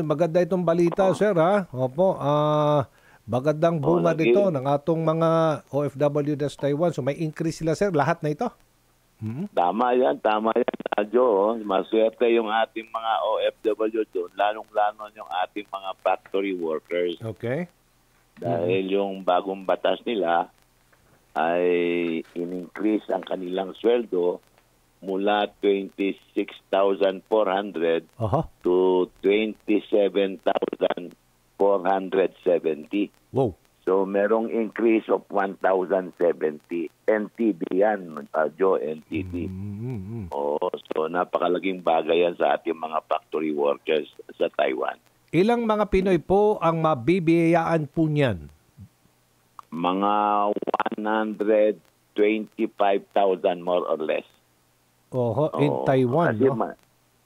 Maganda itong balita, sir, ha? Opo, magandang bunga dito ng atong mga OFW sa Taiwan. So may increase sila, sir, lahat na ito? Tama yan, Adjo. Maswerte yung ating mga OFW doon, lalong-lalo yung ating mga factory workers. Okay. Dahil yung bagong batas nila ay in-increase ang kanilang sweldo mula 26,400 to 27,470. Wow. So merong increase of 1,070. NTD yan, Joe, NTD. So napakalaking bagay yan sa ating mga factory workers sa Taiwan. Ilang mga Pinoy po ang mabibiyayaan po niyan? Mga 125,000 more or less. In Taiwan, kasi no?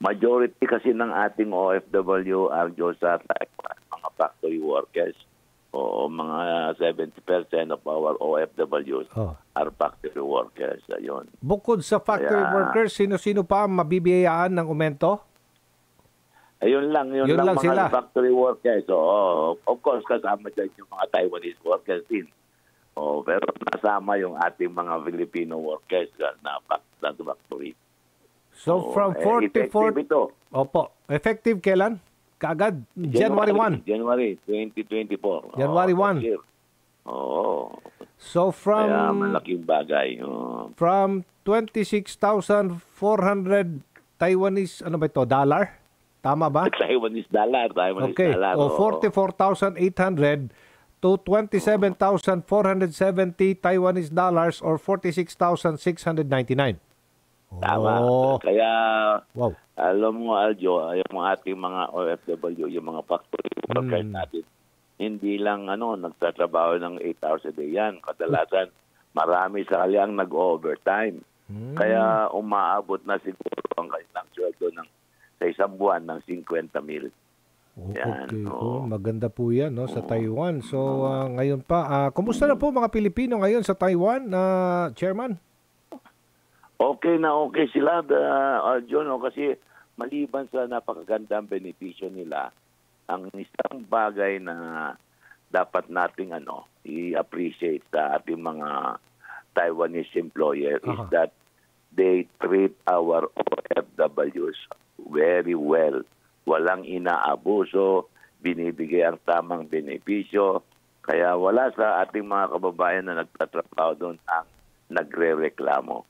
Majority kasi ng ating OFW are sa Taiwan, mga factory workers. Mga 70% of our OFWs are factory workers. Ayun. Bukod sa factory workers, sino-sino pa ang mabibiyayaan ng aumento? Ayun lang mga sila. Factory workers. Of course, kasama dyan yung mga Taiwanese workers din. Pero nasama yung ating mga Filipino workers na factory. So from 44... ito. Opo. Effective kailan? Kaagad? January 1? January 2024. January 1. So from... Kaya malaking bagay. From 26,400 Taiwanese, ano ba ito, dollar? Tama ba? Taiwanese dollar. Okay. O 44,800 to 27,470 Taiwanese dollars or 46,699. Tama. Kaya, alam mo, Aljo, yung ating mga OFW, yung mga factory workers natin, hindi lang nagtatrabaho ng 8 hours a day yan. Kadalasan, marami sa kaliang nag-overtime. Kaya umaabot na siguro ang kanilang sweldo sa isang buwan ng 50,000. Okay. Maganda po yan sa Taiwan. So, ngayon pa, kumusta na po mga Pilipino ngayon sa Taiwan, Chairman? Okay na okay sila, John, kasi maliban sa napakagandang benepisyo nila, ang isang bagay na dapat nating i-appreciate sa ating mga Taiwanese employer is that they treat our OFWs very well. Walang inaabuso, binibigay ang tamang benepisyo. Kaya wala sa ating mga kababayan na nagtatrabaho doon ang nagre-reklamo.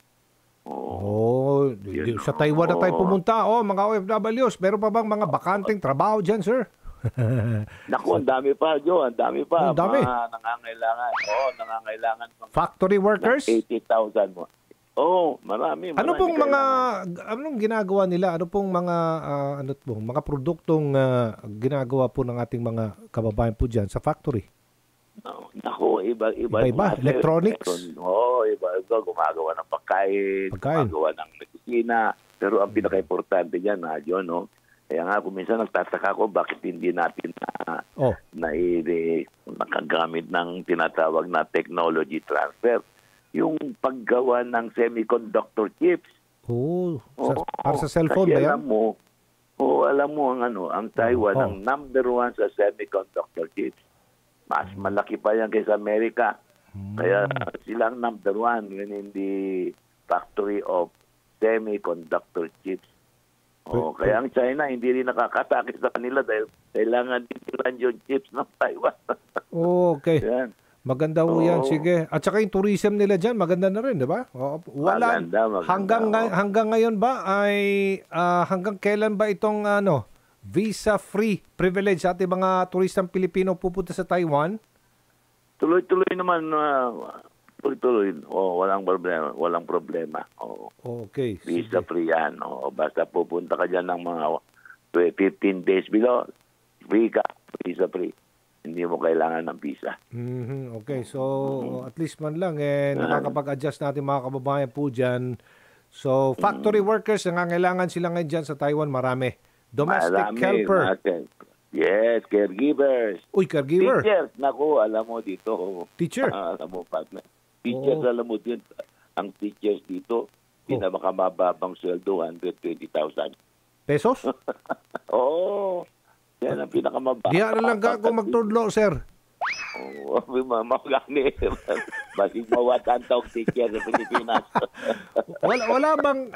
Sa Taiwan na tayo pumunta, mga OFWs. Meron pa bang mga bakanting trabaho dyan, sir? Naku, ang dami pa, Joe. Ang dami pa. Ang dami. Mga nangangailangan. Nangangailangan. Factory workers? 80,000 mo. Marami. Anong ginagawa nila? Ano pong mga produktong ginagawa po ng ating mga kababayan po dyan sa factory? Naku, iba. Electronics? Iba. Gumagawa ng pagkain. Gumagawa ng medisina. Pero ang pinaka-importante dyan, John, kaya nga, minsan nagtataka ko bakit hindi natin nakagamit ng tinatawag na technology transfer. Yung paggawa ng semiconductor chips. Para sa cellphone ba yan? Alam mo, ang Taiwan, ang number 1 sa semiconductor chips. Mas malaki pa yan kaysa Amerika. Kaya silang number 1 in the factory of semiconductor chips. Kaya ang China hindi rin nakakatakit sa kanila dahil kailangan din nila yung chips ng Taiwan. Okay. Yan. Maganda po yan, sige. At saka yung tourism nila dyan, maganda na rin, di ba? Maganda. Hanggang ngayon ba hanggang kailan ba itong visa-free privilege sa ating mga turistang Pilipino pupunta sa Taiwan? Tuloy-tuloy naman. Tuloy-tuloy. Walang problema. Okay. Visa-free yan. Basta pupunta ka dyan ng mga 15 days below, free ka. Visa-free. Hindi mo kailangan ng visa. Okay. So, at least man lang, nakakapag-adjust natin mga kababayan po dyan. So, factory workers, nangangailangan sila ngayon dyan sa Taiwan, marami. Domestic helper. Yes, caregivers. Caregiver. Teachers, naku, alam mo dito. Teacher? Alam mo, partner. Teachers, alam mo din, ang teachers dito, pinakamababang sweldo, 120,000. Pesos? Yan ang pinakamababa. Diya na lang ka kung magtudlo, sir. Oo, mamagani. Basig mawatan tawag teacher sa Pilipinas. Wala bang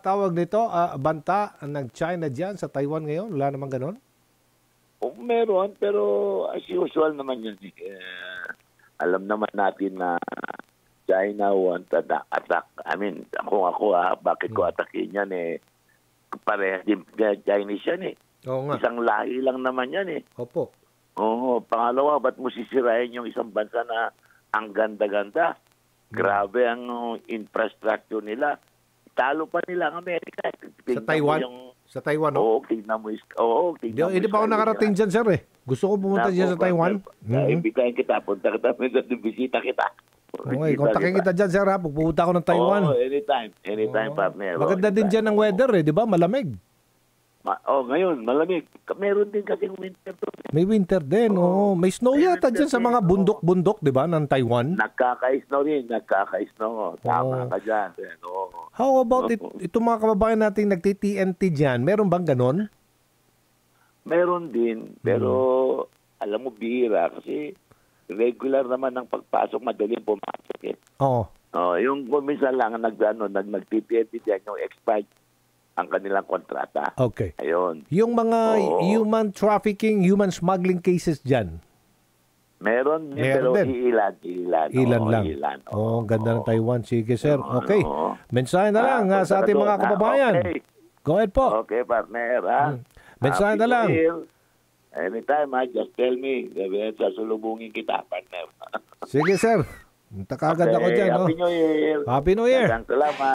tawag nito, banta ng China diyan sa Taiwan ngayon? Wala namang ganon? Meron, pero as usual naman yun. Alam naman natin na China want to attack. I mean, kung ako bakit ko atakin yan parehas din Chinese yan Oo nga. Isang lahi lang naman yan Opo. Oo, pangalawa, ba't mo sisirain yung isang bansa na ang ganda-ganda? Grabe ang infrastructure nila. Talo pa nila ang Amerika. Sa Taiwan? Sa Taiwan, no? Oo, tingnan mo. Hindi pa ako nakarating dyan, sir, Gusto ko pumunta dyan sa Taiwan. Ibigay kita, punta kita, bisita kita. Okay, kontakin kita dyan, sir, Pag pupunta ako ng Taiwan. Oo, anytime, partner. Maganda din dyan ang weather, di ba? Malamig. Ngayon, malamig. Meron din kasing winter doon. May winter din, May snow yata dyan sa mga bundok-bundok, di ba, ng Taiwan? Nagkaka-snow rin, Tama ka dyan. How about itong mga kababayan nating nagti-TNT dyan? Meron bang ganon? Meron din, pero alam mo, bihira. Kasi regular naman ang pagpasok, madaling pumasok Oo. Yung minsan lang nag-TNT dyan, yung expired ang kanilang kontrata. Okay. Ayun. Yung mga human trafficking, human smuggling cases dyan? Meron pero din. Ilan lang. Ganda ng Taiwan. Sige, sir. Okay. Mensahe na lang sa ating mga kababayan. Okay. Go ahead po. Okay, partner. Mensahe na lang. Anytime, just tell me. Sasulubungin kita, partner. Sige, sir. Takagad ako dyan. Happy New Year. Happy New Year. Salamat.